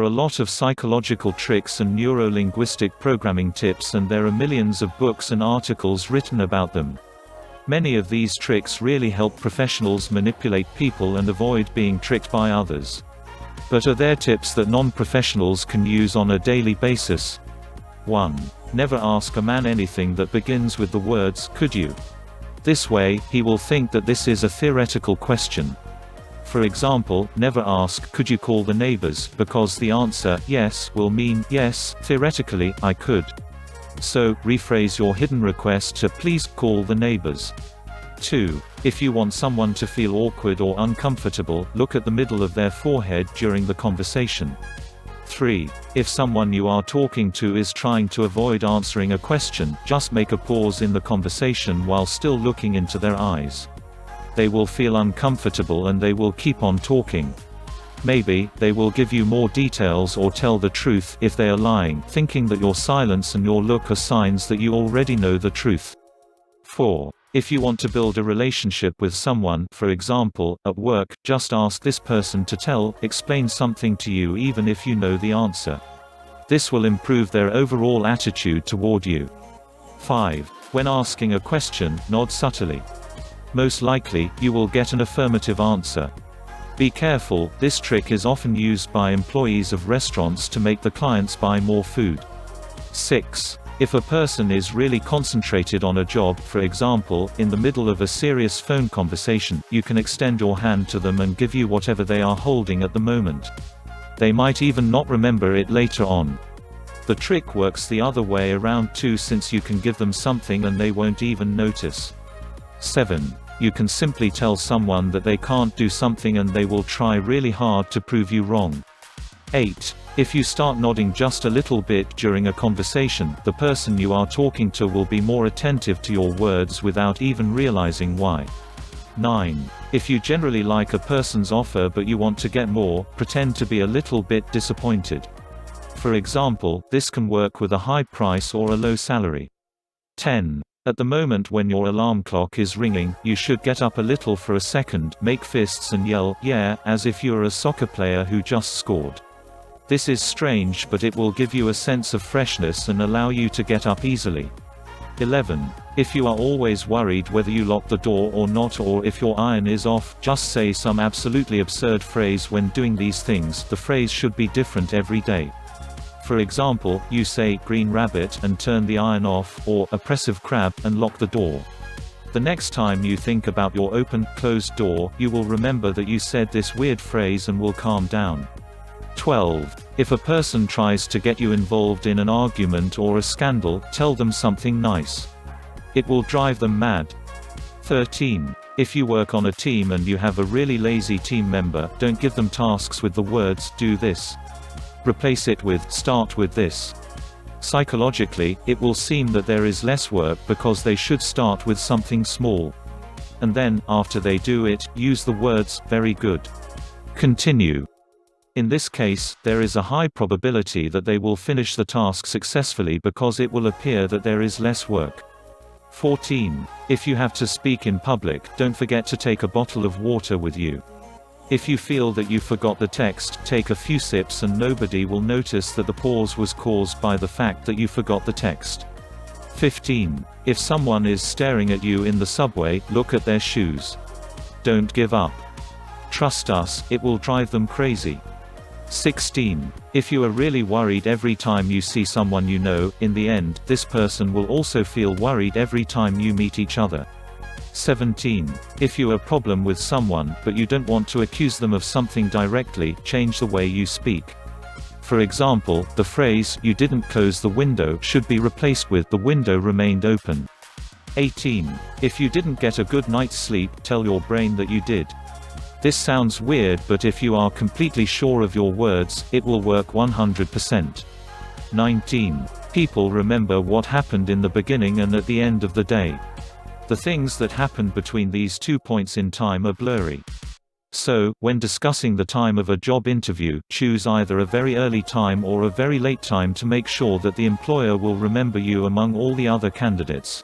a lot of psychological tricks and neuro-linguistic programming tips, and there are millions of books and articles written about them. Many of these tricks really help professionals manipulate people and avoid being tricked by others. But are there tips that non-professionals can use on a daily basis? 1. Never ask a man anything that begins with the words, "Could you?" This way, he will think that this is a theoretical question. For example, never ask, "Could you call the neighbors?" because the answer, yes, will mean, yes, theoretically, I could. So, rephrase your hidden request to, "Please call the neighbors." 2. If you want someone to feel awkward or uncomfortable, look at the middle of their forehead during the conversation. 3. If someone you are talking to is trying to avoid answering a question, just make a pause in the conversation while still looking into their eyes. They will feel uncomfortable and they will keep on talking. Maybe, they will give you more details or tell the truth if they are lying, thinking that your silence and your look are signs that you already know the truth. 4. If you want to build a relationship with someone, for example, at work, just ask this person to explain something to you even if you know the answer. This will improve their overall attitude toward you. 5. When asking a question, nod subtly. Most likely, you will get an affirmative answer. Be careful, this trick is often used by employees of restaurants to make the clients buy more food. 6. If a person is really concentrated on a job, for example, in the middle of a serious phone conversation, you can extend your hand to them and give you whatever they are holding at the moment. They might even not remember it later on. The trick works the other way around too, since you can give them something and they won't even notice. 7. You can simply tell someone that they can't do something and they will try really hard to prove you wrong. 8. If you start nodding just a little bit during a conversation, the person you are talking to will be more attentive to your words without even realizing why. 9. If you generally like a person's offer but you want to get more, pretend to be a little bit disappointed. For example, this can work with a high price or a low salary. 10. At the moment when your alarm clock is ringing, you should get up a little for a second, make fists and yell, "Yeah," as if you are a soccer player who just scored. This is strange, but it will give you a sense of freshness and allow you to get up easily. 11. If you are always worried whether you lock the door or not, or if your iron is off, just say some absolutely absurd phrase when doing these things. The phrase should be different every day. For example, you say, "Green rabbit," and turn the iron off, or "Oppressive crab," and lock the door. The next time you think about your open-closed door, you will remember that you said this weird phrase and will calm down. 12. If a person tries to get you involved in an argument or a scandal, tell them something nice. It will drive them mad. 13. If you work on a team and you have a really lazy team member, don't give them tasks with the words, "Do this." Replace it with, "Start with this." Psychologically, it will seem that there is less work because they should start with something small. And then, after they do it, use the words, "Very good. Continue." In this case, there is a high probability that they will finish the task successfully because it will appear that there is less work. 14. If you have to speak in public, don't forget to take a bottle of water with you. If you feel that you forgot the text, take a few sips and nobody will notice that the pause was caused by the fact that you forgot the text. 15. If someone is staring at you in the subway, look at their shoes. Don't give up. Trust us, it will drive them crazy. 16. If you are really worried every time you see someone you know, in the end, this person will also feel worried every time you meet each other. 17. If you have a problem with someone, but you don't want to accuse them of something directly, change the way you speak. For example, the phrase, "You didn't close the window," should be replaced with, "The window remained open." 18. If you didn't get a good night's sleep, tell your brain that you did. This sounds weird, but if you are completely sure of your words, it will work 100%. 19. People remember what happened in the beginning and at the end of the day. The things that happened between these 2 points in time are blurry. So, when discussing the time of a job interview, choose either a very early time or a very late time to make sure that the employer will remember you among all the other candidates.